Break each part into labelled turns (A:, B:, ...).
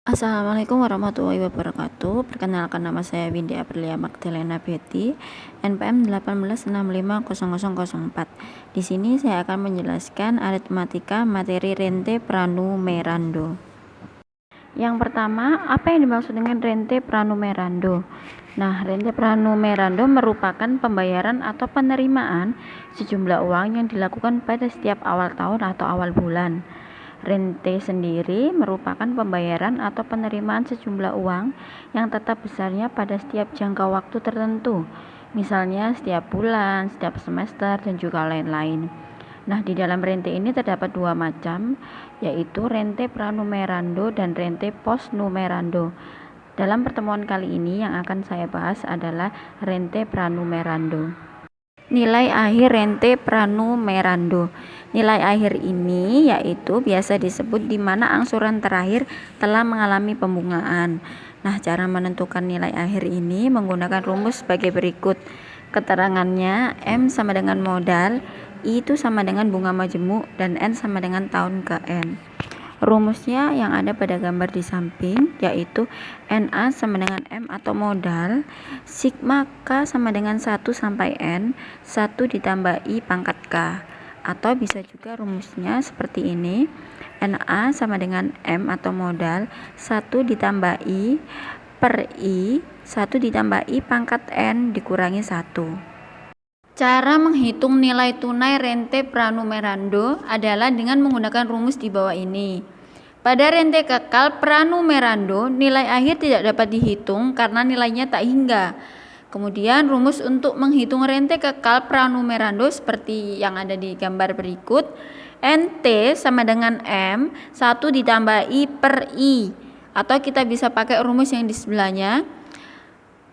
A: Assalamualaikum warahmatullahi wabarakatuh. Perkenalkan, nama saya Windy Aprilia Magdalena Betty, NPM 18650004. Di sini saya akan menjelaskan aritmatika materi rente pranumerando. Yang pertama, apa yang dimaksud dengan rente pranumerando? Nah, rente pranumerando merupakan pembayaran atau penerimaan sejumlah uang yang dilakukan pada setiap awal tahun atau awal bulan. Rente sendiri merupakan pembayaran atau penerimaan sejumlah uang yang tetap besarnya pada setiap jangka waktu tertentu, misalnya setiap bulan, setiap semester, dan juga lain-lain. Nah, di dalam rente ini terdapat dua macam, yaitu rente pranumerando dan rente postnumerando. Dalam pertemuan kali ini yang akan saya bahas adalah rente pranumerando. Nilai akhir rente pranumerando. Nilai akhir ini yaitu biasa disebut di mana angsuran terakhir telah mengalami pembungaan. Nah, cara menentukan nilai akhir ini menggunakan rumus sebagai berikut. Keterangannya, M sama dengan modal, I itu sama dengan bunga majemuk, dan N sama dengan tahun ke N. Rumusnya yang ada pada gambar di samping, yaitu NA sama dengan M atau modal, sigma K sama dengan 1 sampai N, 1 ditambah I pangkat K. Atau bisa juga rumusnya seperti ini, NA sama dengan M atau modal, 1 ditambah I per I, 1 ditambah I pangkat N dikurangi 1. Cara menghitung nilai tunai rente pranumerando adalah dengan menggunakan rumus di bawah ini. Pada rente kekal pranumerando, nilai akhir tidak dapat dihitung karena nilainya tak hingga. Kemudian rumus untuk menghitung rente kekal pranumerando seperti yang ada di gambar berikut. NT sama dengan M, 1 ditambah I per I. Atau kita bisa pakai rumus yang di sebelahnya.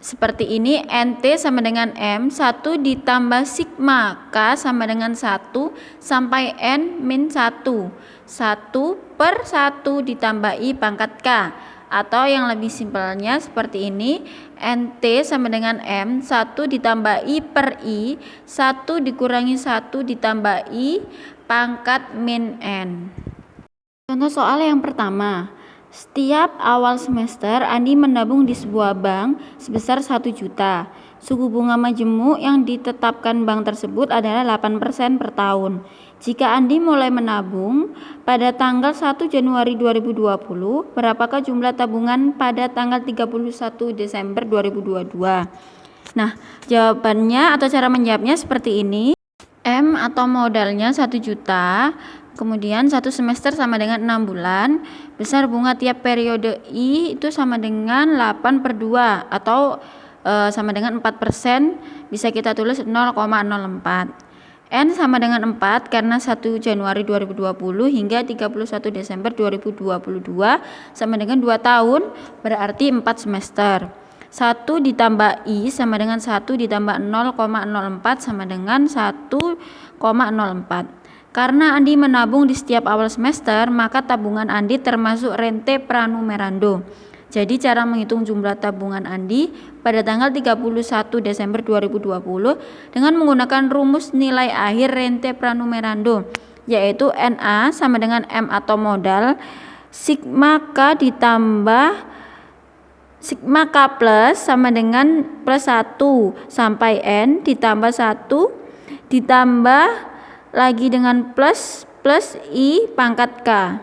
A: Seperti ini, NT sama dengan M, 1 ditambah sigma K sama dengan 1 sampai N min 1. 1 per 1 ditambah I pangkat K. Atau yang lebih simpelnya seperti ini, NT sama dengan M, 1 ditambah I per I, 1 dikurangi 1 ditambah I pangkat min N. Contoh soal yang pertama. Setiap awal semester, Andi menabung di sebuah bank sebesar 1 juta. Suku bunga majemuk yang ditetapkan bank tersebut adalah 8% per tahun. Jika Andi mulai menabung pada tanggal 1 Januari 2020, berapakah jumlah tabungan pada tanggal 31 Desember 2022? Nah, jawabannya atau cara menjawabnya seperti ini. M atau modalnya 1 juta. Kemudian 1 semester sama dengan 6 bulan, besar bunga tiap periode I itu sama dengan 8 per 2 atau sama dengan 4%, bisa kita tulis 0,04. N sama dengan 4 karena 1 Januari 2020 hingga 31 Desember 2022 sama dengan 2 tahun, berarti 4 semester. 1 ditambah I sama dengan 1 ditambah 0,04 sama dengan 1,04. Karena Andi menabung di setiap awal semester, maka tabungan Andi termasuk rente pranumerando. Jadi cara menghitung jumlah tabungan Andi pada tanggal 31 Desember 2020 dengan menggunakan rumus nilai akhir rente pranumerando, yaitu NA sama dengan M atau modal, sigma K ditambah sigma K plus sama dengan plus 1 sampai N ditambah 1 ditambah lagi dengan plus I pangkat K.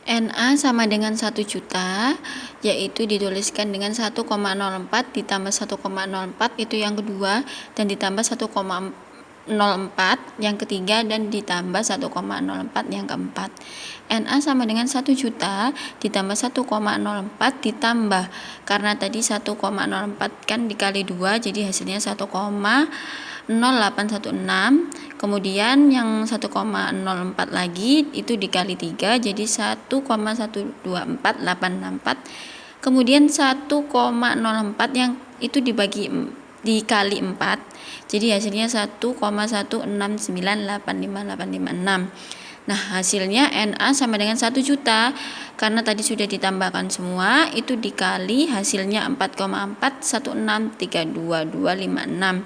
A: NA sama dengan 1 juta, yaitu dituliskan dengan 1,04 ditambah 1,04 itu yang kedua, dan ditambah 1,04 yang ketiga, dan ditambah 1,04 yang keempat. NA sama dengan 1 juta ditambah 1,04 ditambah, karena tadi 1,04 kan dikali 2 jadi hasilnya 1,0816. Kemudian yang 1,04 lagi itu dikali 3 jadi 1,124864. Kemudian 1,04 yang itu dikali 4 jadi hasilnya 1,1698586. Nah, hasilnya NA sama dengan 1 juta karena tadi sudah ditambahkan semua, itu dikali hasilnya 4,41632256.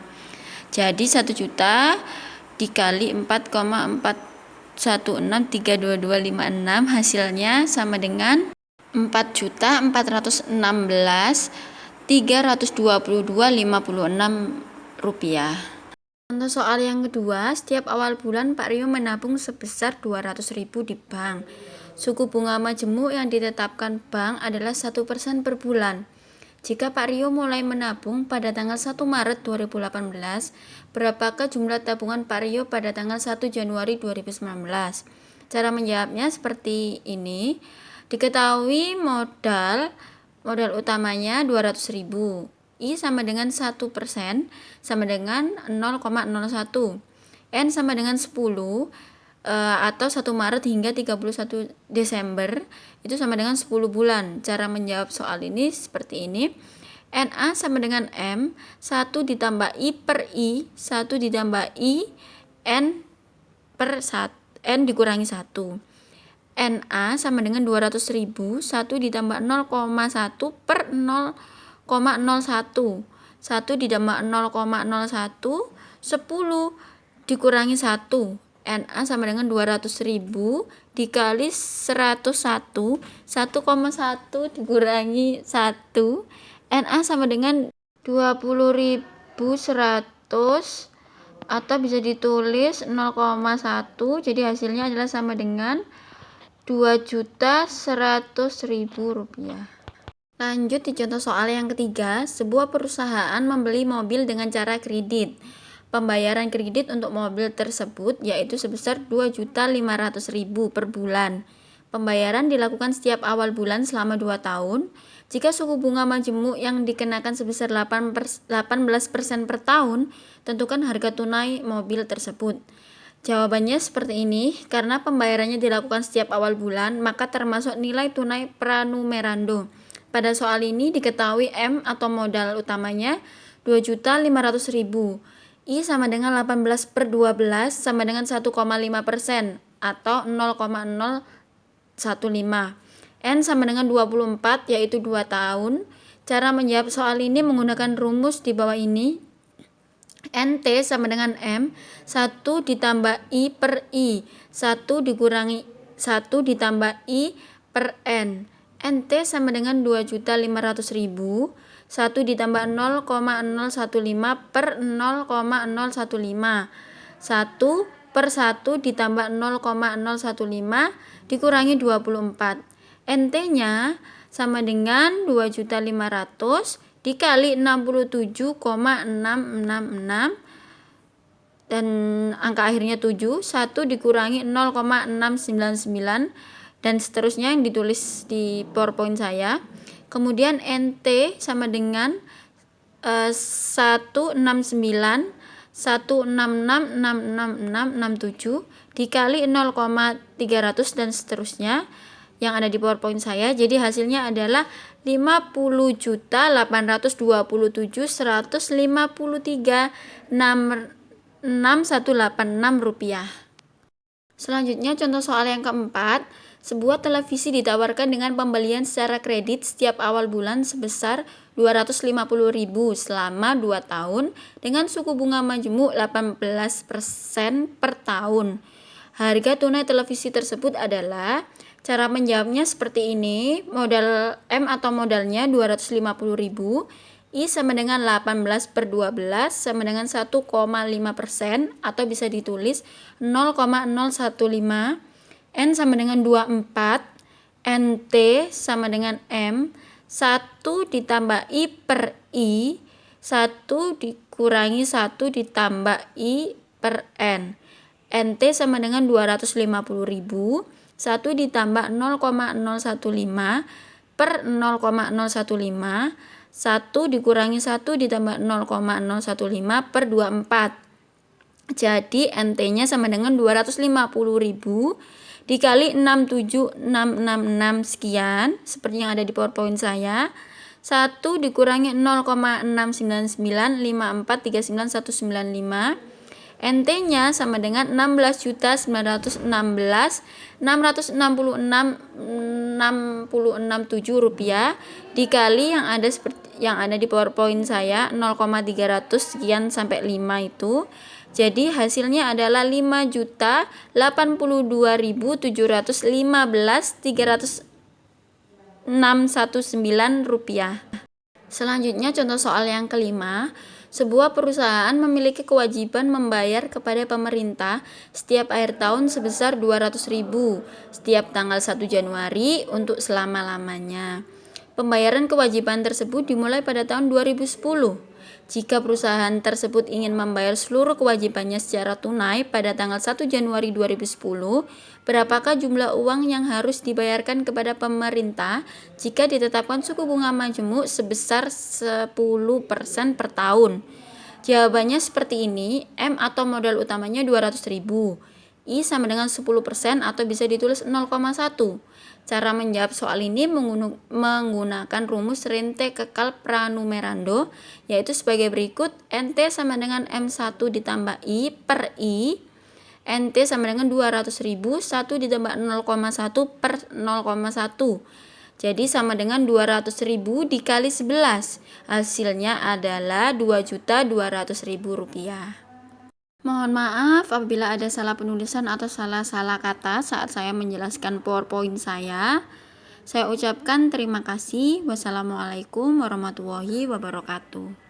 A: Jadi 1 juta dikali 4,41632256 hasilnya sama dengan 4.416.322.56 rupiah. Untuk soal yang kedua, setiap awal bulan Pak Rio menabung sebesar 200.000 di bank. Suku bunga majemuk yang ditetapkan bank adalah 1% per bulan. Jika Pak Rio mulai menabung pada tanggal 1 Maret 2018, berapakah jumlah tabungan Pak Rio pada tanggal 1 Januari 2019? Cara menjawabnya seperti ini. Diketahui modal utamanya 200.000. I sama dengan 1% sama dengan 0,01. N sama dengan 10 atau 1 Maret hingga 31 Desember itu sama dengan 10 bulan. Cara menjawab soal ini seperti ini. NA sama dengan M, 1 ditambah I per I, 1 ditambah I, N per 1, N dikurangi 1. NA sama dengan 200.000, 1 ditambah 0,1 per 0,01. 1 ditambah 0,01, 10 dikurangi 1. NA sama dengan 200.000 dikali 101, 1,1 dikurangi 1. NA sama dengan 20.100 atau bisa ditulis 0,1. Jadi hasilnya adalah sama dengan 2.100.000 rupiah. Lanjut di contoh soal yang ketiga, sebuah perusahaan membeli mobil dengan cara kredit. Pembayaran kredit untuk mobil tersebut yaitu sebesar 2.500.000 per bulan. Pembayaran dilakukan setiap awal bulan selama 2 tahun. Jika suku bunga majemuk yang dikenakan sebesar 18% per tahun, tentukan harga tunai mobil tersebut. Jawabannya seperti ini, karena pembayarannya dilakukan setiap awal bulan, maka termasuk nilai tunai pranumerando. Pada soal ini diketahui M atau modal utamanya 2.500.000. I sama dengan 18 per 12 sama dengan 1,5% atau 0,015. N sama dengan 24 yaitu 2 tahun. Cara menjawab soal ini menggunakan rumus di bawah ini. NT sama dengan M, 1 ditambah I per I, 1 dikurangi 1 ditambah I per N. NT sama dengan 2.500.000, 1 ditambah 0,015 per 0,015. 1 per 1 ditambah 0,015 dikurangi 24. NT-nya sama dengan 2.500 dikali 67,666 dan angka akhirnya 7, 1 dikurangi 0,699 dan seterusnya yang ditulis di PowerPoint saya. Kemudian NT sama dengan 169 1666667 dikali 0,300 dan seterusnya yang ada di PowerPoint saya. Jadi hasilnya adalah 50.827.153.6186 rupiah. Selanjutnya contoh soal yang keempat. Sebuah televisi ditawarkan dengan pembelian secara kredit setiap awal bulan sebesar 250.000 selama 2 tahun dengan suku bunga majemuk 18% per tahun. Harga tunai televisi tersebut adalah, cara menjawabnya seperti ini. Modal M atau modalnya 250.000, I sama dengan 18 per 12 sama dengan 1,5% atau bisa ditulis 0,015. N sama dengan 24, NT sama dengan M, 1 ditambah I per I, 1 dikurangi 1 ditambah I per N. NT sama dengan 250.000, 1 ditambah 0,015 per 0,015, 1 dikurangi 1 ditambah 0,015 per 24. Jadi NT-nya sama dengan 250.000 dikali 67666 sekian seperti yang ada di PowerPoint saya. 1 dikurangi 0,69954399195. NT-nya sama dengan 16.916.666.67 rupiah dikali yang ada di PowerPoint saya 0,300 sekian sampai 5 itu. Jadi hasilnya adalah 5.082.715.300 rupiah. Selanjutnya contoh soal yang kelima. Sebuah perusahaan memiliki kewajiban membayar kepada pemerintah setiap akhir tahun sebesar 200.000 setiap tanggal 1 Januari untuk selama-lamanya. Pembayaran kewajiban tersebut dimulai pada tahun 2010. Jika perusahaan tersebut ingin membayar seluruh kewajibannya secara tunai pada tanggal 1 Januari 2010, berapakah jumlah uang yang harus dibayarkan kepada pemerintah jika ditetapkan suku bunga majemuk sebesar 10% per tahun? Jawabannya seperti ini. M atau modal utamanya 200.000. I sama dengan 10% atau bisa ditulis 0,1. Cara menjawab soal ini menggunakan rumus rente kekal pranumerando, yaitu sebagai berikut. NT sama dengan M1 ditambah I per I. NT sama dengan 200.000, 1 ditambah 0,1 per 0,1. Jadi sama dengan 200.000 dikali 11. Hasilnya adalah 2.200.000 rupiah. Mohon maaf apabila ada salah penulisan atau salah kata saat saya menjelaskan PowerPoint saya. Saya ucapkan terima kasih. Wassalamualaikum warahmatullahi wabarakatuh.